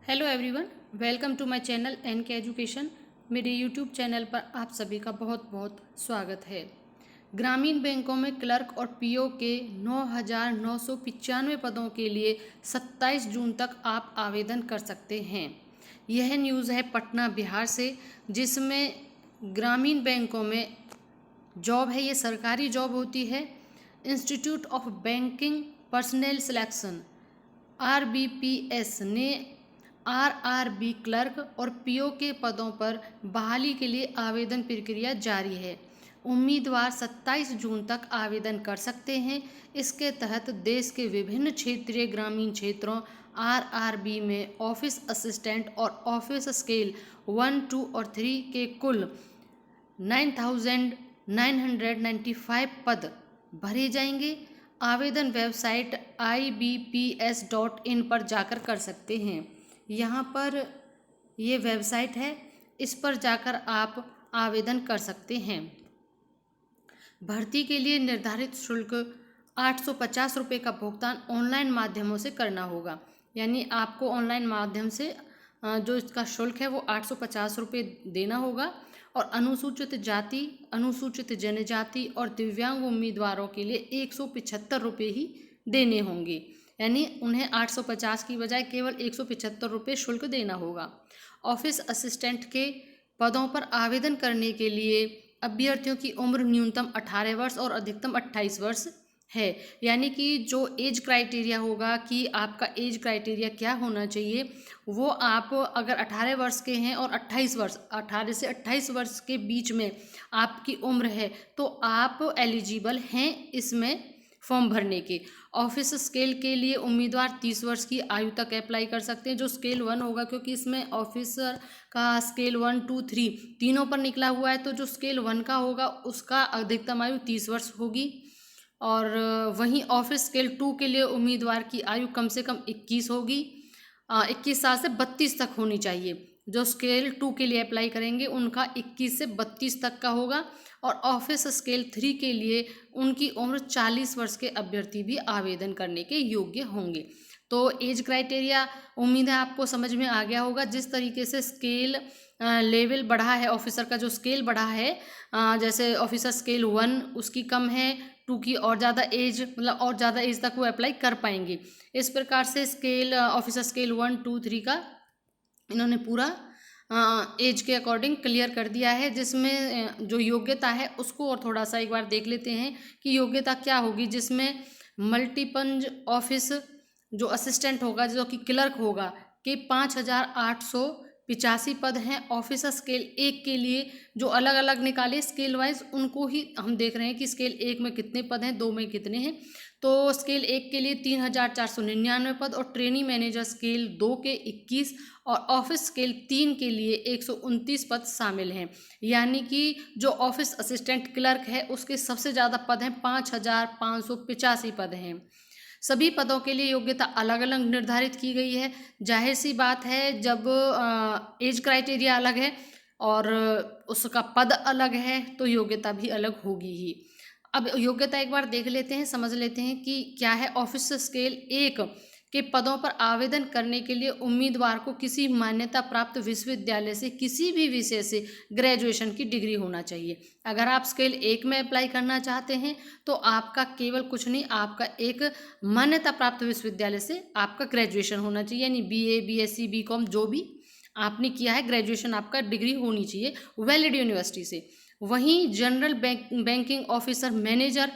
Hello everyone, welcome to my channel NK education. मेरे YouTube channel पर आप सभी का बहुत बहुत स्वागत है। ग्रामीण बैंकों में क्लर्क और पीओ के 9,995 पदों के लिए 27 जून तक आप आवेदन कर सकते हैं। यह न्यूज़ है पटना बिहार से, जिसमें ग्रामीण बैंकों में जॉब है, ये सरकारी जॉब होती है। Institute of banking personal selection RBPS ने RRB क्लर्क और पीओ के पदों पर बहाली के लिए आवेदन प्रक्रिया जारी है। उम्मीदवार 27 जून तक आवेदन कर सकते हैं। इसके तहत देश के विभिन्न क्षेत्रीय ग्रामीण क्षेत्रों RRB में ऑफिस असिस्टेंट और ऑफिस स्केल 1, 2 और 3 के कुल 9,995 पद भरे जाएंगे। आवेदन वेबसाइट IBPS.in पर जाकर कर सकते हैं। यहाँ पर ये वेबसाइट है, इस पर जाकर आप आवेदन कर सकते हैं। भर्ती के लिए निर्धारित शुल्क 850 रुपये का भुगतान ऑनलाइन माध्यमों से करना होगा। यानी आपको ऑनलाइन माध्यम से जो इसका शुल्क है वो 850 रुपये देना होगा। और अनुसूचित जाति, अनुसूचित जनजाति और दिव्यांग उम्मीदवारों के लिए 175 रुपये ही देने होंगे। यानी उन्हें 850 की बजाय केवल 175 रुपये शुल्क देना होगा। ऑफिस असिस्टेंट के पदों पर आवेदन करने के लिए अभ्यर्थियों की उम्र न्यूनतम 18 वर्ष और अधिकतम 28 वर्ष है। यानी कि जो एज क्राइटेरिया होगा कि आपका एज क्राइटेरिया क्या होना चाहिए, वो आप अगर 18 वर्ष के हैं और 28 वर्ष, 18 से 28 वर्ष के बीच में आपकी उम्र है, तो आप एलिजिबल हैं इसमें फॉर्म भरने के। ऑफिस स्केल के लिए उम्मीदवार 30 वर्ष की आयु तक अप्लाई कर सकते हैं। जो स्केल 1 होगा, क्योंकि इसमें ऑफिसर का स्केल 1, 2, 3 तीनों पर निकला हुआ है, तो जो स्केल 1 का होगा उसका अधिकतम आयु 30 वर्ष होगी। और वहीं ऑफिस स्केल 2 के लिए उम्मीदवार की आयु कम से कम 21 होगी। 21 साल से 32 तक होनी चाहिए। जो स्केल 2 के लिए अप्लाई करेंगे उनका 21 से 32 तक का होगा। और ऑफिस स्केल 3 के लिए उनकी उम्र 40 वर्ष के अभ्यर्थी भी आवेदन करने के योग्य होंगे। तो एज क्राइटेरिया उम्मीद है आपको समझ में आ गया होगा। जिस तरीके से स्केल लेवल बढ़ा है, ऑफिसर का जो स्केल बढ़ा है, जैसे ऑफिसर स्केल 1 उसकी कम है, 2 की और ज़्यादा एज, मतलब और ज़्यादा एज तक वो अप्लाई कर पाएंगे। इस प्रकार से स्केल ऑफिसर स्केल 1, 2, 3 का इन्होंने पूरा एज के अकॉर्डिंग क्लियर कर दिया है। जिसमें जो योग्यता है उसको और थोड़ा सा एक बार देख लेते हैं कि योग्यता क्या होगी। जिसमें मल्टीपंच ऑफिस जो असिस्टेंट होगा, जो कि क्लर्क होगा, के 5,885 पद हैं। ऑफिसर स्केल 1 के लिए जो अलग अलग निकाले स्केल वाइज, उनको ही हम देख रहे हैं कि स्केल 1 में कितने पद हैं, 2 में कितने हैं। तो स्केल 1 के लिए 3,499 पद और ट्रेनिंग मैनेजर स्केल 2 के 21 और ऑफिस स्केल 3 के लिए 129 पद शामिल हैं। यानी कि जो ऑफिस असिस्टेंट क्लर्क है उसके सबसे ज़्यादा पद हैं, 5,585 पद हैं। सभी पदों के लिए योग्यता अलग अलग निर्धारित की गई है। जाहिर सी बात है, जब एज क्राइटेरिया अलग है और उसका पद अलग है तो योग्यता भी अलग होगी ही। अब योग्यता एक बार देख लेते हैं, समझ लेते हैं कि क्या है। ऑफिस स्केल 1 के पदों पर आवेदन करने के लिए उम्मीदवार को किसी मान्यता प्राप्त विश्वविद्यालय से किसी भी विषय से ग्रेजुएशन की डिग्री होना चाहिए। अगर आप स्केल 1 में अप्लाई करना चाहते हैं तो आपका केवल कुछ नहीं, आपका एक मान्यता प्राप्त विश्वविद्यालय से आपका ग्रेजुएशन होना चाहिए। यानी BA, BSc, BCom जो भी आपने किया है, ग्रेजुएशन आपका डिग्री होनी चाहिए वैलिड यूनिवर्सिटी से। वहीं general banking officer manager,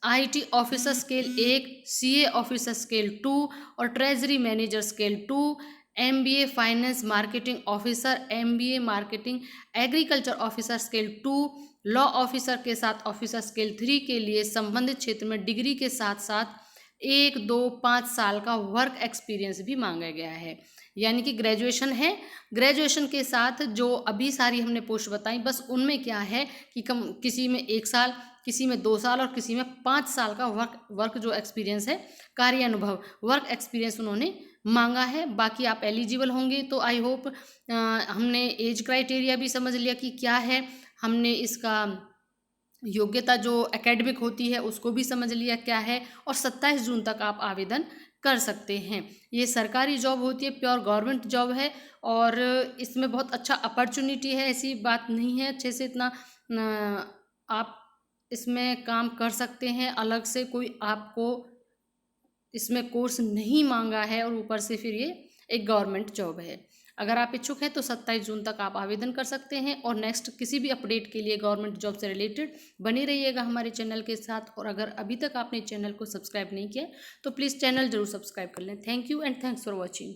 IT officer scale 1, CA officer scale 2 और treasury manager scale 2, MBA finance marketing officer, MBA marketing agriculture officer scale 2, law officer के साथ ऑफिसर स्केल 3 के लिए संबंधित क्षेत्र में डिग्री के साथ साथ 1, 2, 5 साल का वर्क एक्सपीरियंस भी मांगा गया है। यानी कि ग्रेजुएशन है, ग्रेजुएशन के साथ जो अभी सारी हमने पोस्ट बताई, बस उनमें क्या है कि किसी में 1 साल, किसी में 2 साल और किसी में 5 साल का वर्क जो एक्सपीरियंस है, कार्य अनुभव, वर्क एक्सपीरियंस उन्होंने मांगा है। बाकी आप एलिजिबल होंगे। तो आई होप हमने एज क्राइटेरिया भी समझ लिया कि क्या है, हमने इसका योग्यता जो एकेडमिक होती है उसको भी समझ लिया क्या है, और 27 जून तक आप आवेदन कर सकते हैं। ये सरकारी जॉब होती है, प्योर गवर्नमेंट जॉब है और इसमें बहुत अच्छा अपॉर्चुनिटी है, ऐसी बात नहीं है। अच्छे से इतना आप इसमें काम कर सकते हैं, अलग से कोई आपको इसमें कोर्स नहीं मांगा है और ऊपर से फिर ये एक गवर्नमेंट जॉब है। अगर आप इच्छुक हैं तो 27 जून तक आप आवेदन कर सकते हैं और नेक्स्ट किसी भी अपडेट के लिए गवर्नमेंट जॉब से रिलेटेड बने रहिएगा हमारे चैनल के साथ। और अगर अभी तक आपने चैनल को सब्सक्राइब नहीं किया तो प्लीज़ चैनल जरूर सब्सक्राइब कर लें। Thank you and thanks for watching.